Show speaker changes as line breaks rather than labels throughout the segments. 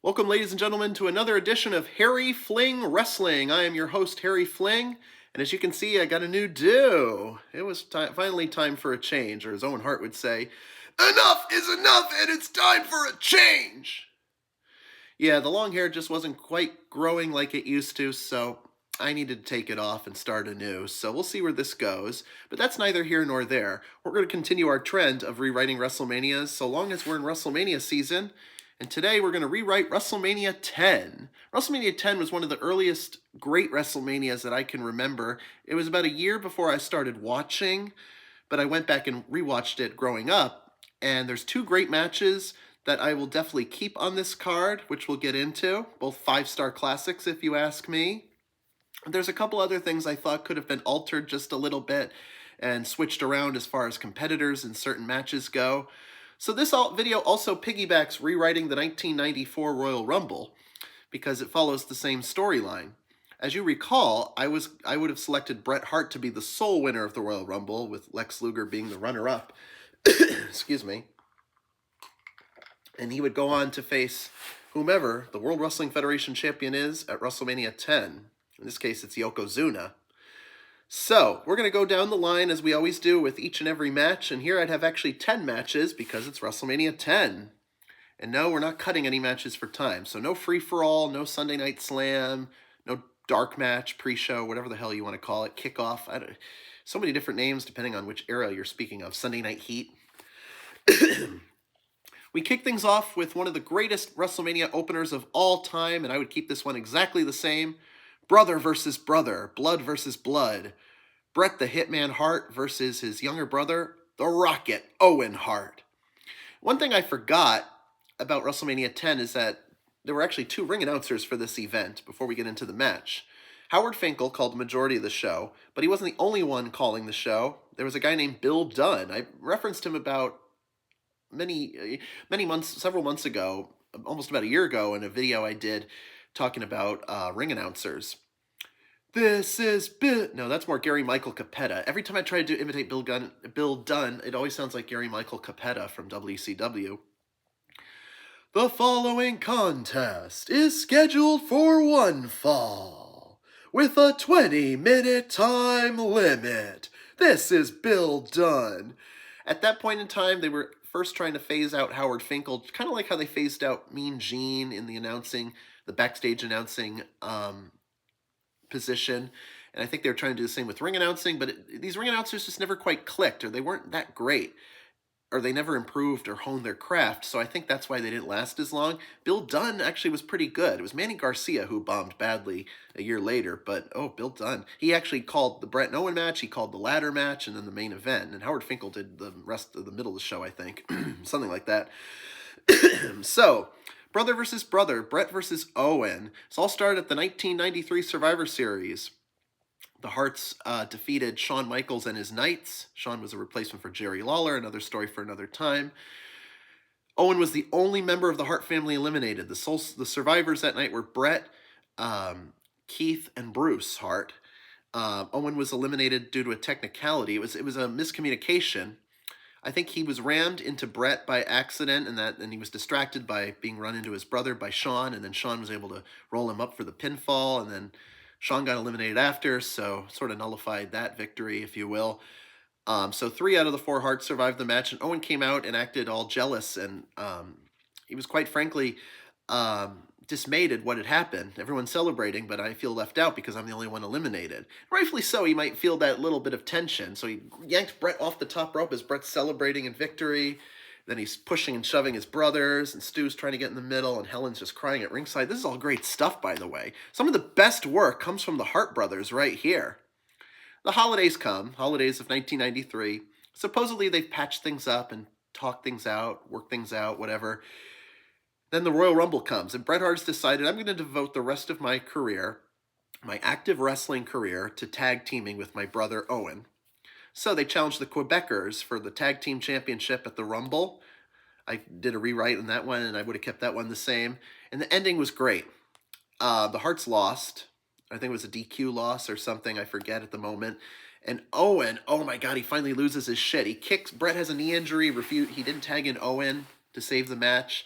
Welcome, ladies and gentlemen, to another edition of Harry Fling Wrestling. I am your host, Harry Fling, and as you can see, I got a new do. It was finally time for a change, or as Owen Hart would say, enough is enough, and it's time for a change. Yeah, the long hair just wasn't quite growing like it used to, so I needed to take it off and start anew. So we'll see where this goes, but that's neither here nor there. We're going to continue our trend of rewriting WrestleManias so long as we're in WrestleMania season. And today we're going to rewrite WrestleMania 10. WrestleMania 10 was one of the earliest great WrestleManias that I can remember. It was about a year before I started watching, but I went back and rewatched it growing up. And there's two great matches that I will definitely keep on this card, which we'll get into. Both five-star classics, if you ask me. There's a couple other things I thought could have been altered just a little bit and switched around as far as competitors in certain matches go. So this video also piggybacks rewriting the 1994 Royal Rumble because it follows the same storyline. As you recall, I would have selected Bret Hart to be the sole winner of the Royal Rumble, with Lex Luger being the runner-up. Excuse me. And he would go on to face whomever the World Wrestling Federation champion is at WrestleMania 10. In this case, it's Yokozuna. So, we're going to go down the line as we always do with each and every match, and here I'd have actually 10 matches because it's WrestleMania 10. And no, we're not cutting any matches for time, so no free-for-all, no Sunday Night Slam, no dark match, pre-show, whatever the hell you want to call it, kickoff. So many different names depending on which era you're speaking of. Sunday Night Heat. We kick things off with one of the greatest WrestleMania openers of all time, and I would keep this one exactly the same. Brother versus brother, blood versus blood. Bret the Hitman Hart versus his younger brother, the Rocket Owen Hart. One thing I forgot about WrestleMania 10 is that there were actually two ring announcers for this event before we get into the match. Howard Finkel called the majority of the show, but he wasn't the only one calling the show. There was a guy named Bill Dunn. I referenced him about several months ago, almost about a year ago, in a video I did talking about ring announcers. This is No, that's more Gary Michael Capetta. Every time I try to imitate Bill Dunn, it always sounds like Gary Michael Capetta from WCW. The following contest is scheduled for one fall, with a 20-minute time limit. This is Bill Dunn. At that point in time, they were first trying to phase out Howard Finkel, kind of like how they phased out Mean Gene in the backstage announcing position. And I think they were trying to do the same with ring announcing, but these ring announcers just never quite clicked, or they weren't that great, or they never improved or honed their craft, so I think that's why they didn't last as long. Bill Dunn actually was pretty good. It was Manny Garcia who bombed badly a year later, but Bill Dunn. He actually called the Bret and Owen match, he called the ladder match, and then the main event, and Howard Finkel did the rest of the middle of the show, I think. Something like that. So, brother versus brother, Bret versus Owen. This all started at the 1993 Survivor Series. The Harts defeated Shawn Michaels and his Knights. Shawn was a replacement for Jerry Lawler, another story for another time. Owen was the only member of the Hart family eliminated. The survivors that night were Bret, Keith, and Bruce Hart. Owen was eliminated due to a technicality. It was a miscommunication. I think he was rammed into Bret by accident, and he was distracted by being run into his brother by Shawn, and then Shawn was able to roll him up for the pinfall, and then Shawn got eliminated after, so sort of nullified that victory, if you will. So 3 out of the 4 Harts survived the match, and Owen came out and acted all jealous, and he was quite frankly dismayed at what had happened. Everyone's celebrating, but I feel left out because I'm the only one eliminated. Rightfully so, he might feel that little bit of tension, so he yanked Bret off the top rope as Bret's celebrating in victory. Then he's pushing and shoving his brothers, and Stu's trying to get in the middle, and Helen's just crying at ringside. This is all great stuff, by the way. Some of the best work comes from the Hart brothers right here. The holidays come, holidays of 1993. Supposedly they've patched things up and talked things out, worked things out, whatever. Then the Royal Rumble comes, and Bret Hart's decided, I'm going to devote the rest of my career, my active wrestling career, to tag teaming with my brother Owen. So they challenged the Quebecers for the tag team championship at the Rumble. I did a rewrite on that one, and I would have kept that one the same. And the ending was great. The Harts lost. I think it was a DQ loss or something. I forget at the moment. And Owen, oh my God, he finally loses his shit. He kicks. Bret has a knee injury. He didn't tag in Owen to save the match.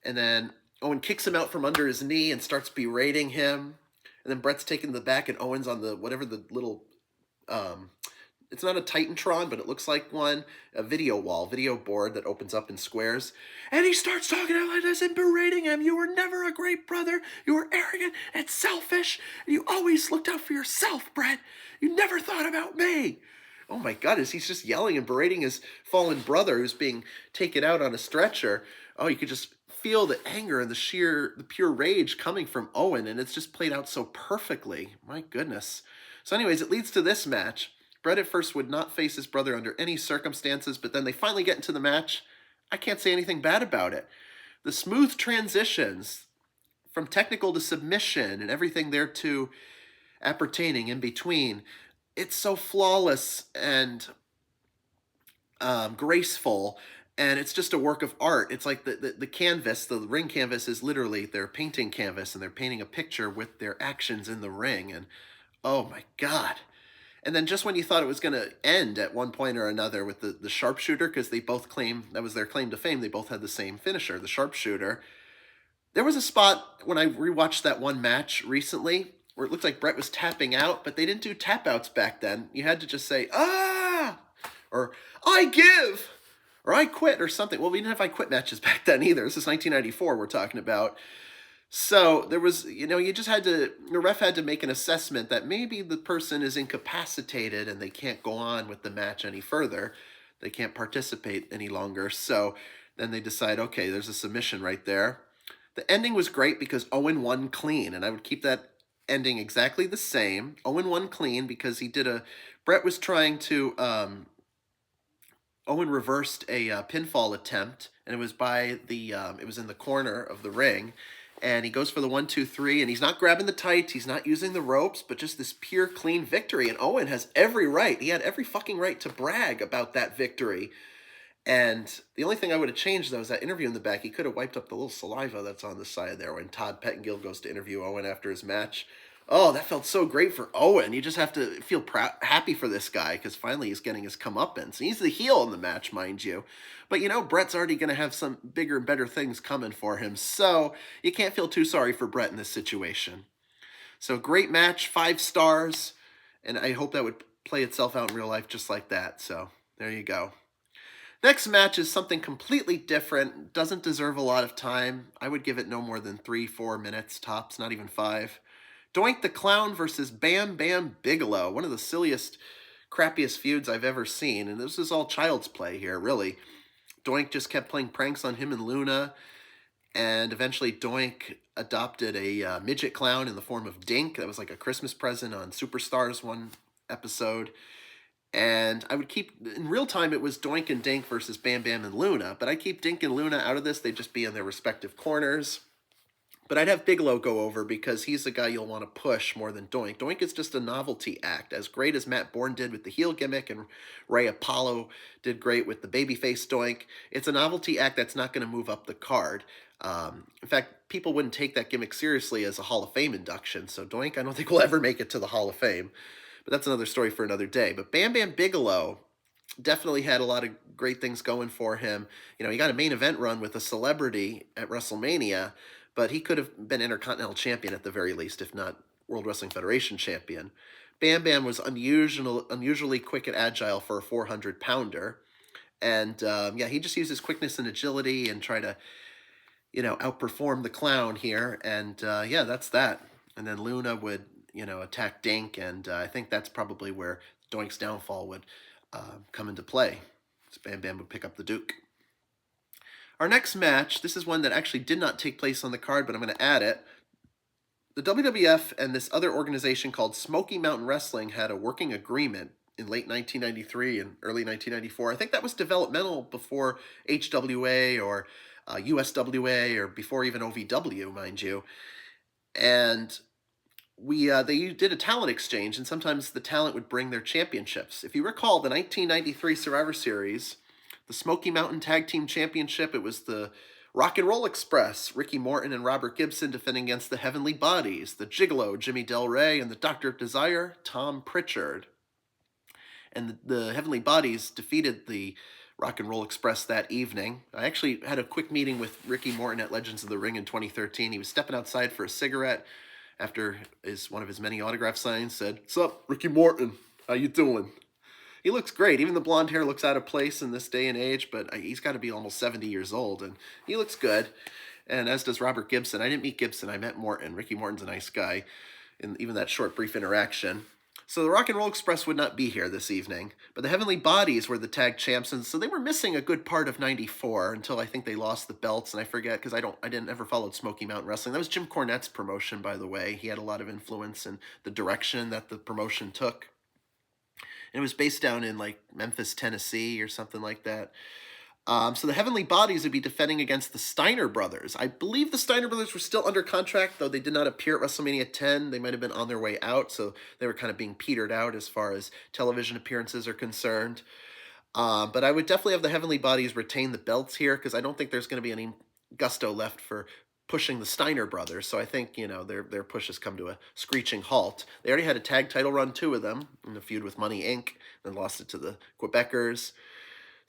And then Owen kicks him out from under his knee and starts berating him. And then Brett's taking the back, and Owen's on the whatever the little um, it's not a Titantron, but it looks like one, a video board that opens up in squares. And he starts talking out like this and berating him. You were never a great brother. You were arrogant and selfish. And you always looked out for yourself, Brett. You never thought about me. Oh my God, as he's just yelling and berating his fallen brother who's being taken out on a stretcher. Oh, you could just feel the anger and the pure rage coming from Owen, and it's just played out so perfectly. My goodness. So anyways, it leads to this match. Brett at first would not face his brother under any circumstances, but then they finally get into the match. I can't say anything bad about it. The smooth transitions from technical to submission and everything thereto appertaining in between, it's so flawless and graceful, and it's just a work of art. It's like the canvas, the ring canvas is literally their painting canvas, and they're painting a picture with their actions in the ring, and oh my God. And then just when you thought it was going to end at one point or another with the sharpshooter, because they both claim, that was their claim to fame, they both had the same finisher, the sharpshooter. There was a spot when I rewatched that one match recently where it looked like Brett was tapping out, but they didn't do tap outs back then. You had to just say, ah, or I give, or I quit, or something. Well, we didn't have I quit matches back then either. This is 1994 we're talking about. So there was, you just had to, the ref had to make an assessment that maybe the person is incapacitated and they can't go on with the match any further. They can't participate any longer. So then they decide, okay, there's a submission right there. The ending was great because Owen won clean, and I would keep that ending exactly the same. Owen won clean because Brett was trying to, Owen reversed a pinfall attempt, and it was it was in the corner of the ring. And he goes for the 1, 2, 3, and he's not grabbing the tights, he's not using the ropes, but just this pure, clean victory. And Owen has every right. He had every fucking right to brag about that victory. And the only thing I would have changed, though, is that interview in the back. He could have wiped up the little saliva that's on the side there when Todd Pettengill goes to interview Owen after his match. Oh, that felt so great for Owen. You just have to feel happy for this guy because finally he's getting his comeuppance. He's the heel in the match, mind you. But Brett's already going to have some bigger and better things coming for him. So you can't feel too sorry for Brett in this situation. So great match, 5 stars. And I hope that would play itself out in real life just like that. So there you go. Next match is something completely different. Doesn't deserve a lot of time. I would give it no more than 3-4 minutes tops, not even 5. Doink the Clown versus Bam Bam Bigelow. One of the silliest, crappiest feuds I've ever seen. And this is all child's play here, really. Doink just kept playing pranks on him and Luna. And eventually Doink adopted a midget clown in the form of Dink. That was like a Christmas present on Superstars one episode. And I would keep, in real time, it was Doink and Dink versus Bam Bam and Luna. But I'd keep Dink and Luna out of this. They'd just be in their respective corners. But I'd have Bigelow go over because he's the guy you'll want to push more than Doink. Doink is just a novelty act, as great as Matt Bourne did with the heel gimmick and Ray Apollo did great with the babyface Doink. It's a novelty act that's not going to move up the card. In fact, people wouldn't take that gimmick seriously as a Hall of Fame induction. So Doink, I don't think will ever make it to the Hall of Fame. But that's another story for another day. But Bam Bam Bigelow definitely had a lot of great things going for him. He got a main event run with a celebrity at WrestleMania, but he could have been Intercontinental Champion at the very least, if not World Wrestling Federation Champion. Bam Bam was unusually quick and agile for a 400-pounder. And, he just used his quickness and agility and try to, outperform the Clown here. And, that's that. And then Luna would, attack Dink, and I think that's probably where Doink's downfall would come into play. So Bam Bam would pick up the Duke. Our next match, this is one that actually did not take place on the card, but I'm going to add it. The WWF and this other organization called Smoky Mountain Wrestling had a working agreement in late 1993 and early 1994. I think that was developmental before HWA or USWA or before even OVW, mind you. And they did a talent exchange, and sometimes the talent would bring their championships. If you recall, the 1993 Survivor Series, the Smoky Mountain Tag Team Championship, it was the Rock and Roll Express, Ricky Morton and Robert Gibson defending against the Heavenly Bodies, the Gigolo, Jimmy Del Rey, and the Doctor of Desire, Tom Pritchard. And the Heavenly Bodies defeated the Rock and Roll Express that evening. I actually had a quick meeting with Ricky Morton at Legends of the Ring in 2013. He was stepping outside for a cigarette after one of his many autograph signings. Said, "Sup, Ricky Morton? How you doing?" He looks great. Even the blonde hair looks out of place in this day and age, but he's got to be almost 70 years old, and he looks good. And as does Robert Gibson. I didn't meet Gibson, I met Morton. Ricky Morton's a nice guy, in even that short, brief interaction. So the Rock and Roll Express would not be here this evening, but the Heavenly Bodies were the tag champs, and so they were missing a good part of '94 until I think they lost the belts, and I forget because I didn't ever follow Smoky Mountain Wrestling. That was Jim Cornette's promotion, by the way. He had a lot of influence in the direction that the promotion took. And it was based down in like Memphis, Tennessee, or something like that. So the Heavenly Bodies would be defending against the Steiner brothers. I believe the Steiner brothers were still under contract, though they did not appear at WrestleMania 10. They might have been on their way out, so they were kind of being petered out as far as television appearances are concerned. But I would definitely have the Heavenly Bodies retain the belts here, because I don't think there's going to be any gusto left for pushing the Steiner brothers. So I think, their push has come to a screeching halt. They already had a tag title run, two of them, in a feud with Money Inc., then lost it to the Quebecers.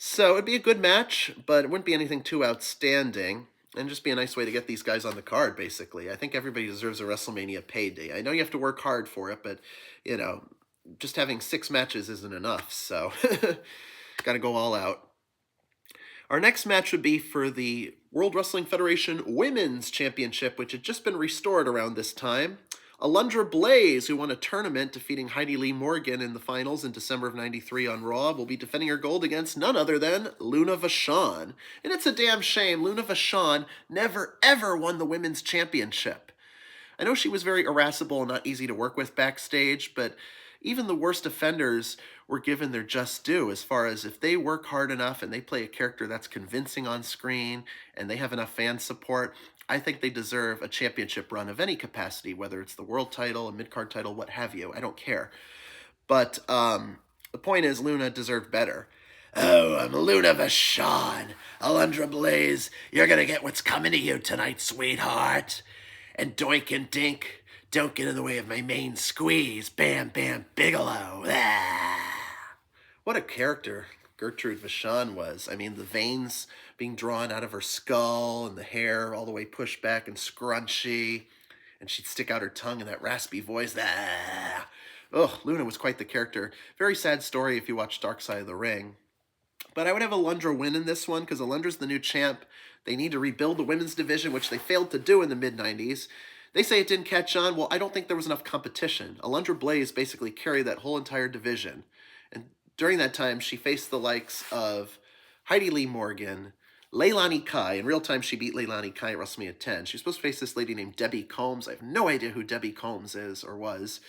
So it'd be a good match, but it wouldn't be anything too outstanding. And just be a nice way to get these guys on the card, basically. I think everybody deserves a WrestleMania payday. I know you have to work hard for it, but, just having 6 matches isn't enough. So, got to go all out. Our next match would be for the World Wrestling Federation Women's Championship, which had just been restored around this time. Alundra Blaze, who won a tournament defeating Heidi Lee Morgan in the finals in December of '93 on Raw, will be defending her gold against none other than Luna Vachon. And it's a damn shame Luna Vachon never ever won the Women's Championship. I know she was very irascible and not easy to work with backstage, but even the worst offenders were given their just due, as far as if they work hard enough and they play a character that's convincing on screen and they have enough fan support, I think they deserve a championship run of any capacity, whether it's the world title, a mid-card title, what have you. I don't care. But the point is, Luna deserved better. "Oh, I'm Luna Vachon. Alundra Blaze, you're going to get what's coming to you tonight, sweetheart. And Doink and Dink, don't get in the way of my main squeeze. Bam, bam, Bigelow." What a character Gertrude Vachon was. I mean, the veins being drawn out of her skull and the hair all the way pushed back and scrunchy. And she'd stick out her tongue in that raspy voice. Luna was quite the character. Very sad story if you watch Dark Side of the Ring. But I would have Alundra win in this one, because Alundra's the new champ. They need to rebuild the women's division, which they failed to do in the mid-90s. They say it didn't catch on. Well, I don't think there was enough competition. Alundra Blaze basically carried that whole entire division. And during that time, she faced the likes of Heidi Lee Morgan, Leilani Kai. In real time, she beat Leilani Kai at WrestleMania 10. She was supposed to face this lady named Debbie Combs. I have no idea who Debbie Combs is or was.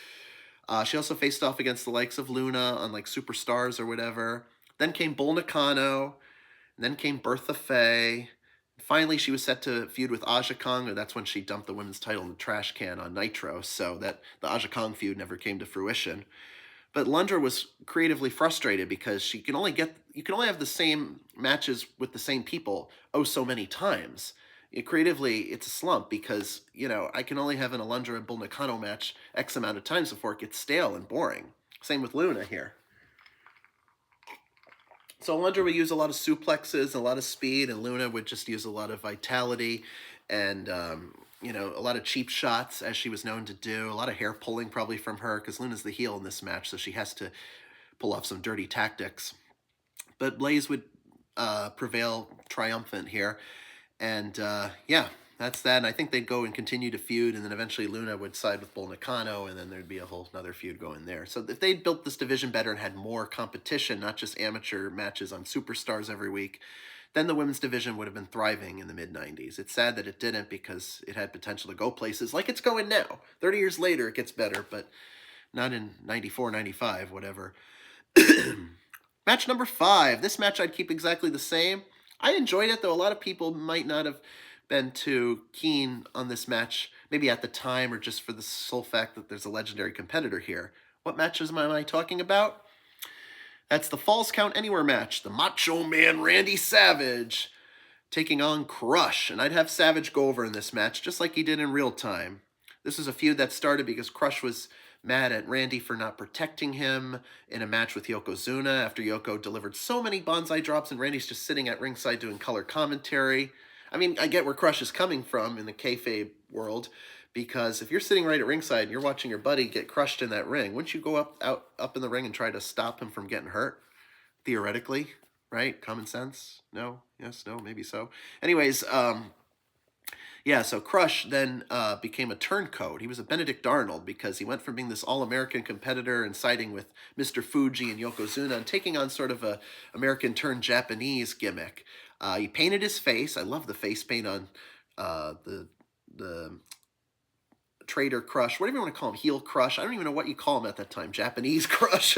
She also faced off against the likes of Luna on like Superstars or whatever. Then came Bull Nakano. And then came Bertha Faye. Finally, she was set to feud with Aja Kong, and that's when she dumped the women's title in the trash can on Nitro, so that the Aja Kong feud never came to fruition. But Alundra was creatively frustrated because you can only have the same matches with the same people so many times. Creatively, it's a slump because, I can only have an Alundra and Bull Nakano match X amount of times before it gets stale and boring. Same with Luna here. So Alundra would use a lot of suplexes, a lot of speed, and Luna would just use a lot of vitality and, a lot of cheap shots, as she was known to do. A lot of hair pulling probably from her, because Luna's the heel in this match, so she has to pull off some dirty tactics. But Blaze would prevail triumphant here. And, that's that. And I think they'd go and continue to feud, and then eventually Luna would side with Bull Nakano, and then there'd be a whole another feud going there. So if they'd built this division better and had more competition, not just amateur matches on Superstars every week, then the women's division would have been thriving in the mid-90s. It's sad that it didn't, because it had potential to go places like it's going now. 30 years later, it gets better, but not in 94, 95, whatever. Match number 5. This match I'd keep exactly the same. I enjoyed it, though a lot of people might not have been too keen on this match, maybe at the time, or just for the sole fact that there's a legendary competitor here. What matches am I talking about? That's the Falls Count Anywhere match. The Macho Man Randy Savage taking on Crush. And I'd have Savage go over in this match, just like he did in real time. This is a feud that started because Crush was mad at Randy for not protecting him in a match with Yokozuna after Yoko delivered so many bonsai drops and Randy's just sitting at ringside doing color commentary. I mean, I get where Crush is coming from in the kayfabe world, because if you're sitting right at ringside and you're watching your buddy get crushed in that ring, wouldn't you go up in the ring and try to stop him from getting hurt? Theoretically, right? Common sense? No? Yes? No? Maybe so. Anyways, yeah, so Crush then became a turncoat. He was a Benedict Arnold because he went from being this all-American competitor and siding with Mr. Fuji and Yokozuna and taking on sort of a American turned Japanese gimmick. He painted his face. I love the face paint on the Trader Crush, whatever you want to call him, heel Crush. I don't even know what you call him at that time. Japanese Crush.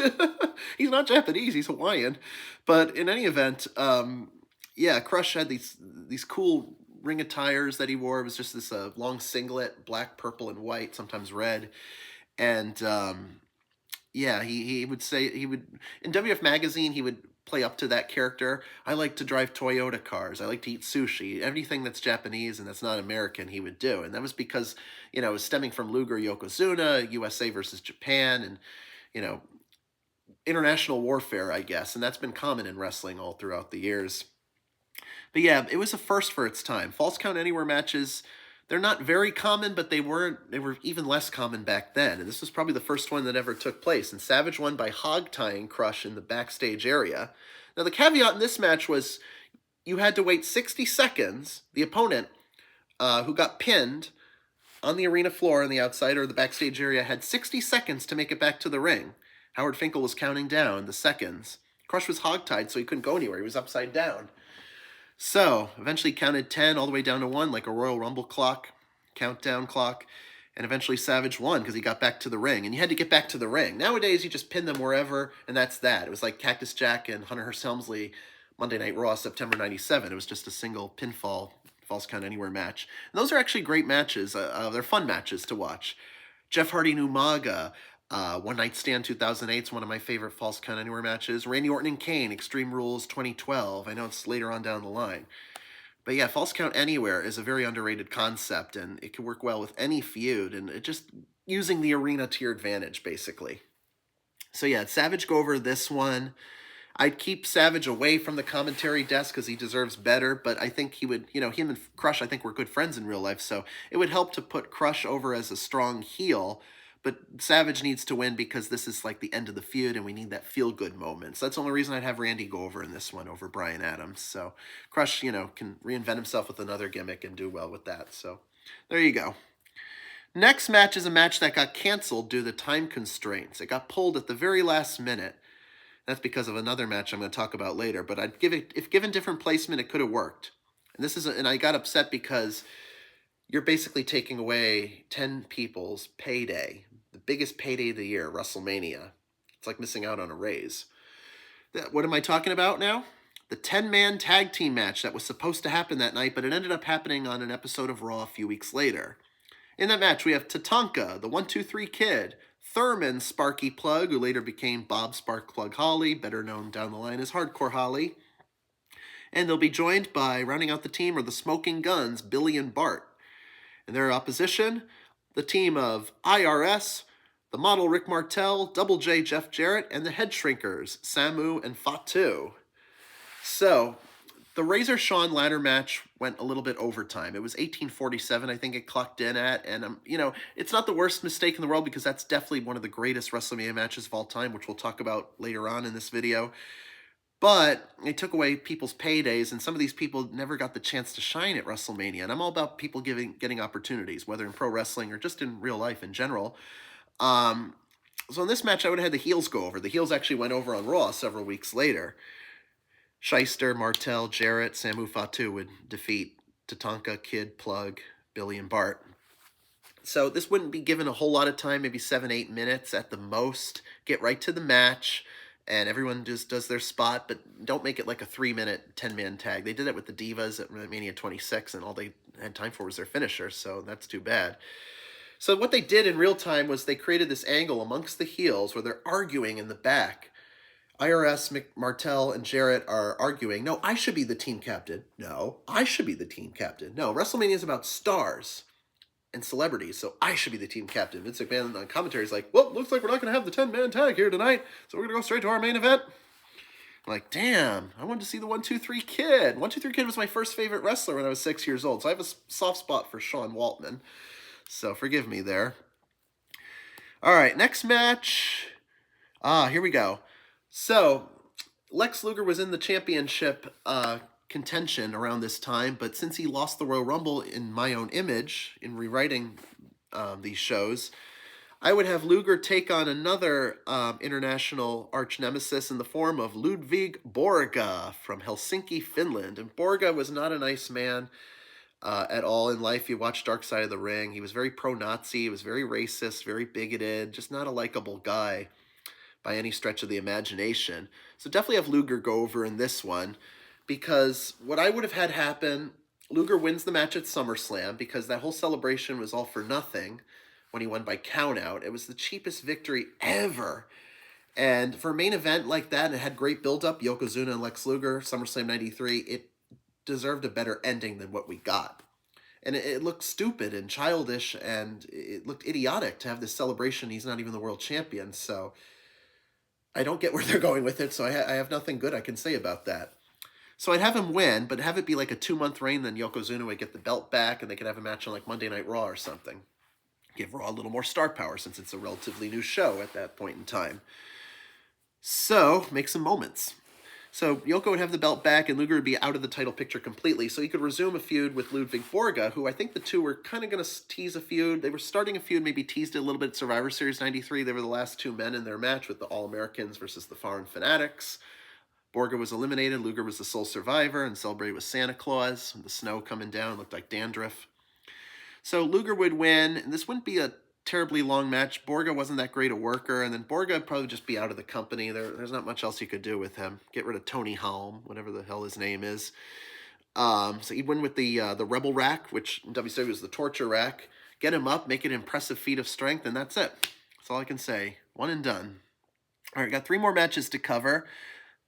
He's not Japanese. He's Hawaiian. But in any event, yeah, Crush had these cool ring attires that he wore. It was just this long singlet, black, purple, and white, sometimes red. And yeah, he would say, in WF Magazine, he would play up to that character. I like to drive Toyota cars. I like to eat sushi. Anything that's Japanese and that's not American, he would do. And that was because, it was stemming from Luger Yokozuna, USA versus Japan, and, international warfare, I guess. And that's been common in wrestling all throughout the years. But yeah, it was a first for its time. False Count Anywhere matches, they're not very common, but they were even less common back then. And this was probably the first one that ever took place. And Savage won by hog-tying Crush in the backstage area. Now, the caveat in this match was you had to wait 60 seconds. The opponent, who got pinned on the arena floor on the outside or the backstage area, had 60 seconds to make it back to the ring. Howard Finkel was counting down the seconds. Crush was hog-tied, so he couldn't go anywhere. He was upside down. So, eventually counted 10 all the way down to 1, like a Royal Rumble clock, countdown clock, and eventually Savage won because he got back to the ring. And you had to get back to the ring. Nowadays, you just pin them wherever, and that's that. It was like Cactus Jack and Hunter Hearst Helmsley, Monday Night Raw, September 97. It was just a single pinfall, False Count Anywhere match. And those are actually great matches. They're fun matches to watch. Jeff Hardy and Umaga, One Night Stand 2008 is one of my favorite False Count Anywhere matches. Randy Orton and Kane, Extreme Rules 2012. I know it's later on down the line. But yeah, False Count Anywhere is a very underrated concept, and it can work well with any feud, and it just using the arena to your advantage, basically. So yeah, Savage go over this one. I'd keep Savage away from the commentary desk because he deserves better, but I think he would, him and Crush, I think, were good friends in real life, so it would help to put Crush over as a strong heel. But Savage needs to win because this is like the end of the feud and we need that feel-good moment. So that's the only reason I'd have Randy go over in this one over Bryan Adams. So Crush, can reinvent himself with another gimmick and do well with that. So there you go. Next match is a match that got canceled due to time constraints. It got pulled at the very last minute. That's because of another match I'm going to talk about later. But I'd give it, if given different placement, it could have worked. And I got upset because you're basically taking away 10 people's payday. The biggest payday of the year, WrestleMania. It's like missing out on a raise. What am I talking about now? The 10-man tag team match that was supposed to happen that night, but it ended up happening on an episode of Raw a few weeks later. In that match, we have Tatanka, the 1-2-3 Kid, Thurman, Sparky Plug, who later became Bob Spark Plug Holly, better known down the line as Hardcore Holly. And they'll be joined by, rounding out the team, are the Smoking Guns, Billy and Bart. In their opposition, the team of IRS, the model Rick Martel, Double J Jeff Jarrett, and the Head Shrinkers, Samu and Fatu. So, the Razor Shawn ladder match went a little bit overtime. It was 1847, I think it clocked in at, and it's not the worst mistake in the world because that's definitely one of the greatest WrestleMania matches of all time, which we'll talk about later on in this video. But it took away people's paydays, and some of these people never got the chance to shine at WrestleMania. And I'm all about people getting opportunities, whether in pro wrestling or just in real life in general. So in this match, I would have had the heels go over. The heels actually went over on Raw several weeks later. Shyster, Martel, Jarrett, Samu Fatu would defeat Tatanka, Kid, Plug, Billy, and Bart. So this wouldn't be given a whole lot of time, maybe 7-8 minutes at the most. Get right to the match. And everyone just does their spot, but don't make it like a 3-minute, 10-man tag. They did it with the Divas at Mania 26, and all they had time for was their finisher, so that's too bad. So what they did in real time was they created this angle amongst the heels where they're arguing in the back. IRS, Martel, and Jarrett are arguing, no, I should be the team captain. No, I should be the team captain. No, WrestleMania is about stars. and celebrities, so I should be the team captain. Vince McMahon on commentary is like, well, looks like we're not going to have the 10-man tag here tonight, so we're going to go straight to our main event. I'm like, damn, I wanted to see the 1-2-3 Kid. 1-2-3 Kid was my first favorite wrestler when I was 6 years old, so I have a soft spot for Sean Waltman. So forgive me there. All right, next match. Here we go. So Lex Luger was in the championship contention around this time, but since he lost the Royal Rumble in my own image, in rewriting these shows, I would have Luger take on another international arch nemesis in the form of Ludwig Borga from Helsinki, Finland. And Borga was not a nice man at all in life. You watch Dark Side of the Ring. He was very pro-Nazi. He was very racist, very bigoted, just not a likable guy by any stretch of the imagination. So definitely have Luger go over in this one, because what I would have had happen, Luger wins the match at SummerSlam because that whole celebration was all for nothing when he won by countout. It was the cheapest victory ever. And for a main event like that, and it had great build-up, Yokozuna and Lex Luger, SummerSlam 93, it deserved a better ending than what we got. And it looked stupid and childish, and it looked idiotic to have this celebration. He's not even the world champion, so I don't get where they're going with it, so I have nothing good I can say about that. So I'd have him win, but have it be like a 2-month reign, then Yokozuna would get the belt back, and they could have a match on like Monday Night Raw or something. Give Raw a little more star power since it's a relatively new show at that point in time. So, make some moments. So Yoko would have the belt back, and Luger would be out of the title picture completely, so he could resume a feud with Ludwig Borga, who I think the two were kind of going to tease a feud. They were starting a feud, maybe teased it a little bit at Survivor Series 93. They were the last two men in their match with the All-Americans versus the Foreign Fanatics. Borga was eliminated. Luger was the sole survivor and celebrated with Santa Claus. The snow coming down looked like dandruff. So Luger would win, and this wouldn't be a terribly long match. Borga wasn't that great a worker, and then Borga would probably just be out of the company. There's not much else you could do with him. Get rid of Tony Holm, whatever the hell his name is. So he'd win with the Rebel Rack, which in WCW was the Torture Rack. Get him up, make an impressive feat of strength, and that's it. That's all I can say. One and done. All right, got 3 more matches to cover.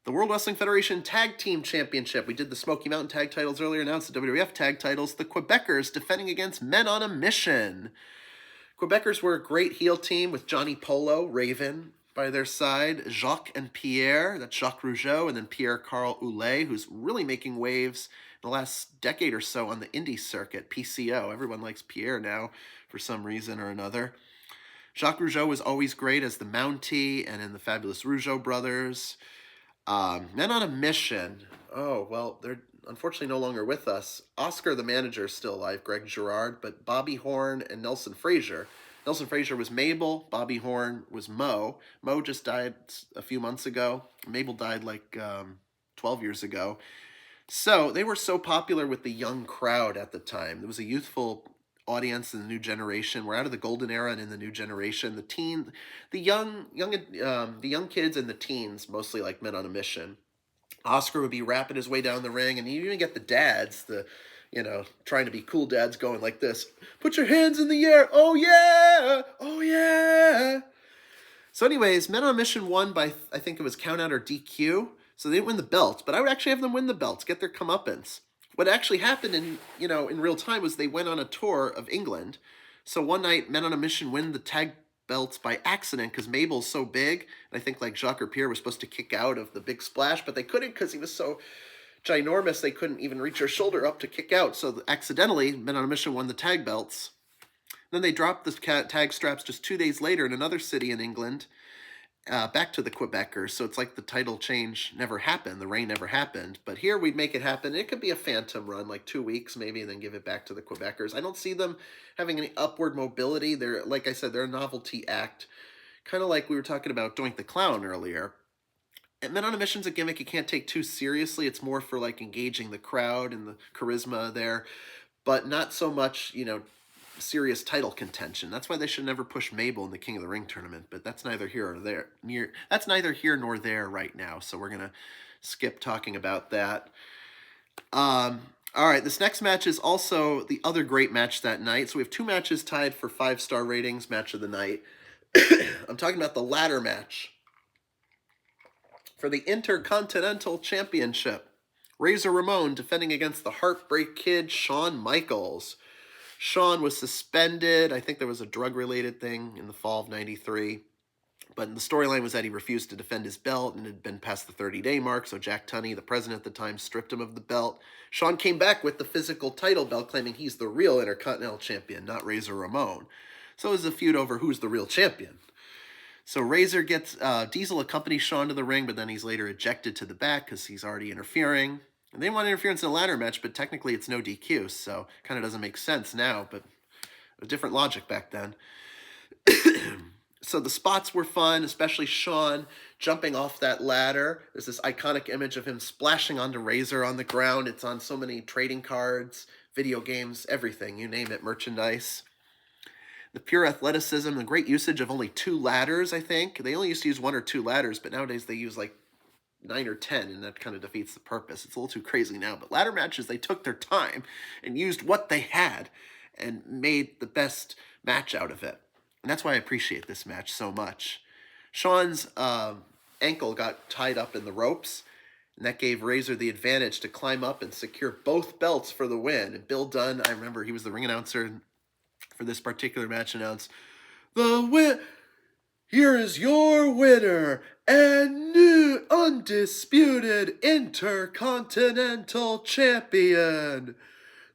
The World Wrestling Federation Tag Team Championship. We did the Smoky Mountain Tag titles earlier. Now it's the WWF Tag titles. The Quebecers defending against Men on a Mission. Quebecers were a great heel team with Johnny Polo, Raven, by their side. Jacques and Pierre, that's Jacques Rougeau, and then Pierre-Carl Oulet, who's really making waves in the last decade or so on the indie circuit, PCO. Everyone likes Pierre now for some reason or another. Jacques Rougeau was always great as the Mountie and in the Fabulous Rougeau Brothers. Men on a Mission. Oh, well, they're unfortunately no longer with us. Oscar, the manager, is still alive, Greg Girard, but Bobby Horn and Nelson Frazier. Nelson Frazier was Mabel. Bobby Horn was Mo. Mo just died a few months ago. Mabel died like 12 years ago. So they were so popular with the young crowd at the time. There was a youthful audience in the new generation. We're out of the golden era and in the new generation. The young kids and the teens mostly like Men on a Mission. Oscar would be rapping his way down the ring, and you even get the dads, trying to be cool dads going like this. Put your hands in the air. Oh yeah. Oh yeah. So anyways, Men on a Mission won by, I think it was countout or DQ. So they didn't win the belts, but I would actually have them win the belts, get their comeuppance. What actually happened in real time was they went on a tour of England. So one night, Men on a Mission win the tag belts by accident because Mabel's so big. And I think like Jacques or Pierre was supposed to kick out of the big splash, but they couldn't because he was so ginormous they couldn't even reach their shoulder up to kick out. So accidentally, Men on a Mission won the tag belts. Then they dropped the tag straps just 2 days later in another city in England. Back to the Quebecers, so it's like the title change never happened, the reign never happened, but here we'd make it happen. It could be a phantom run, like 2 weeks maybe, and then give it back to the Quebecers. I don't see them having any upward mobility. They're, like I said, they're a novelty act, kind of like we were talking about Doink the Clown earlier. And Men on a Mission's a gimmick you can't take too seriously. It's more for like engaging the crowd and the charisma there, but not so much, serious title contention. That's why they should never push Mabel in the King of the Ring tournament, but that's neither here or there. That's neither here nor there right now, so we're going to skip talking about that. All right, this next match is also the other great match that night. So we have 2 matches tied for 5-star ratings, match of the night. I'm talking about the ladder match for the Intercontinental Championship. Razor Ramon defending against the Heartbreak Kid, Shawn Michaels. Shawn was suspended. I think there was a drug-related thing in the fall of '93. But the storyline was that he refused to defend his belt and had been past the 30-day mark, so Jack Tunney, the president at the time, stripped him of the belt. Shawn came back with the physical title belt, claiming he's the real Intercontinental Champion, not Razor Ramon. So it was a feud over who's the real champion. So Razor gets, Diesel accompanies Shawn to the ring, but then he's later ejected to the back because he's already interfering. And they want interference in a ladder match, but technically it's no DQ, so kind of doesn't make sense now, but a different logic back then. So the spots were fun, especially Shawn jumping off that ladder. There's this iconic image of him splashing onto Razor on the ground. It's on so many trading cards, video games, everything, you name it, merchandise. The pure athleticism, the great usage of only 2 ladders, I think. They only used to use 1 or 2 ladders, but nowadays they use like 9 or 10, and that kind of defeats the purpose. It's a little too crazy now, but ladder matches, they took their time and used what they had and made the best match out of it. And that's why I appreciate this match so much. Shawn's ankle got tied up in the ropes, and that gave Razor the advantage to climb up and secure both belts for the win. And Bill Dunn, I remember he was the ring announcer for this particular match, announced, here is your winner and new undisputed Intercontinental Champion,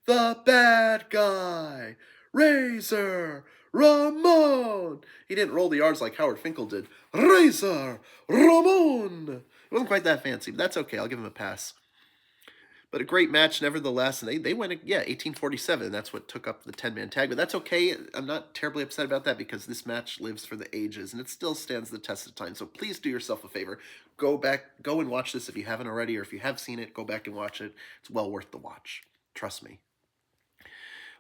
the bad guy, Razor Ramon. He didn't roll the R's like Howard Finkel did. Razor Ramon. It wasn't quite that fancy, but that's okay. I'll give him a pass. But a great match nevertheless, and they went, 1847. That's what took up the 10-man tag, but that's okay. I'm not terribly upset about that because this match lives for the ages, and it still stands the test of time. So please do yourself a favor. Go and watch this if you haven't already, or if you have seen it, go back and watch it. It's well worth the watch. Trust me.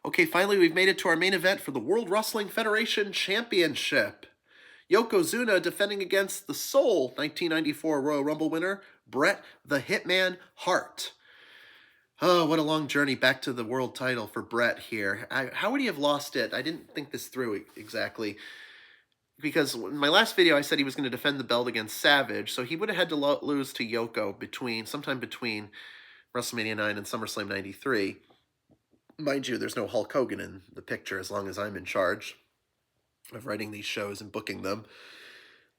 Okay, finally, we've made it to our main event for the World Wrestling Federation Championship. Yokozuna defending against the sole 1994 Royal Rumble winner, Bret the Hitman Hart. Oh, what a long journey back to the world title for Bret here. How would he have lost it? I didn't think this through exactly. Because in my last video, I said he was going to defend the belt against Savage, so he would have had to lose to Yoko sometime between WrestleMania 9 and SummerSlam 93. Mind you, there's no Hulk Hogan in the picture as long as I'm in charge of writing these shows and booking them.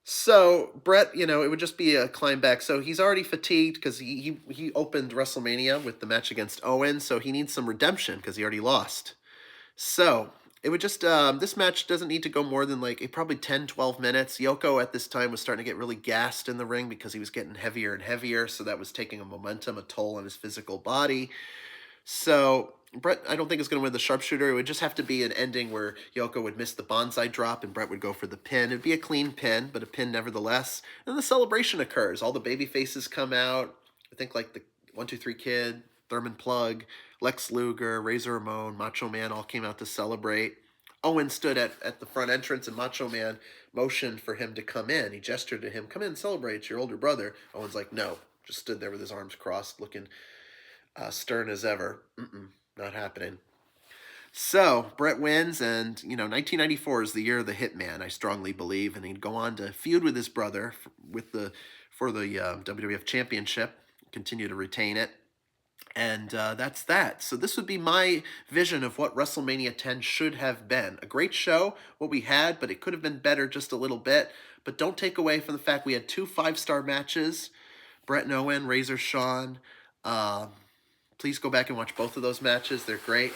So, Bret, it would just be a climb back. So he's already fatigued because he opened WrestleMania with the match against Owen, so he needs some redemption because he already lost. So, it would just, this match doesn't need to go more than probably 10, 12 minutes. Yoko at this time was starting to get really gassed in the ring because he was getting heavier and heavier, so that was taking a toll on his physical body. So, Bret, I don't think is going to win the sharpshooter. It would just have to be an ending where Yoko would miss the bonsai drop and Bret would go for the pin. It'd be a clean pin, but a pin nevertheless. And the celebration occurs. All the baby faces come out. I think like the 1-2-3 Kid, Thurman Plug, Lex Luger, Razor Ramon, Macho Man all came out to celebrate. Owen stood at the front entrance and Macho Man motioned for him to come in. He gestured to him, come in, celebrate, it's your older brother. Owen's like, no. Just stood there with his arms crossed, looking stern as ever. Not happening. So, Bret wins, and, 1994 is the year of the Hitman, I strongly believe, and he'd go on to feud with his brother for the WWF Championship, continue to retain it, and that's that. So this would be my vision of what WrestleMania 10 should have been. A great show, what we had, but it could have been better just a little bit, but don't take away from the fact we had 2 5-star matches, Bret and Owen, Razor Shawn. Please go back and watch both of those matches. They're great.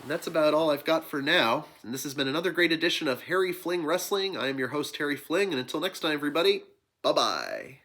And that's about all I've got for now. And this has been another great edition of Harry Fling Wrestling. I am your host, Harry Fling. And until next time, everybody, bye-bye.